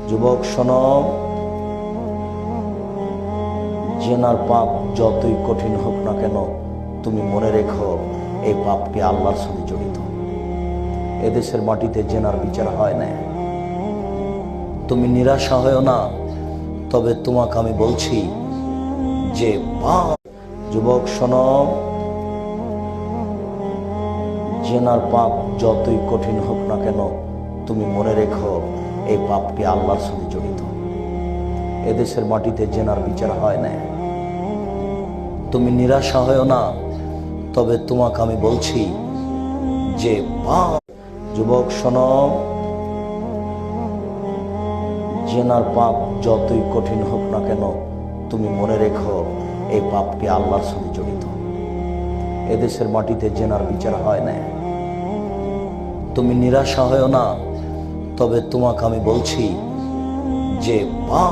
যুবক শোনো, জেনার পাপ যতই কঠিন হোক না কেন, তুমি মনে রেখো এই পাপটি আল্লাহর সাথে জড়িত। এদেশের মাটিতে জেনার বিচার হয় না। তুমি নিরাশা হয়ো না, তবে তোমাকে আমি বলছি যে পাপ। যুবক শোনো, জেনার পাপ যতই কঠিন হোক না কেন, তুমি মনে রেখো এই পাপটি আল্লাহর সাথে জড়িত। এদেশের মাটিতে জেনার বিচার হয় না। তুমি নিরাশা হয়ো না, তবে তোমাকে আমি বলছি যে পাপ। যুবক শোনো, জেনার পাপ যতই কঠিন হোক না কেন, তুমি মনে রেখো এই পাপটি আল্লাহর সাথে জড়িত। এদেশের মাটিতে জেনার বিচার হয় না। তুমি নিরাশা হয়ো না, তবে তোমাকে আমি বলছি যে পাপ।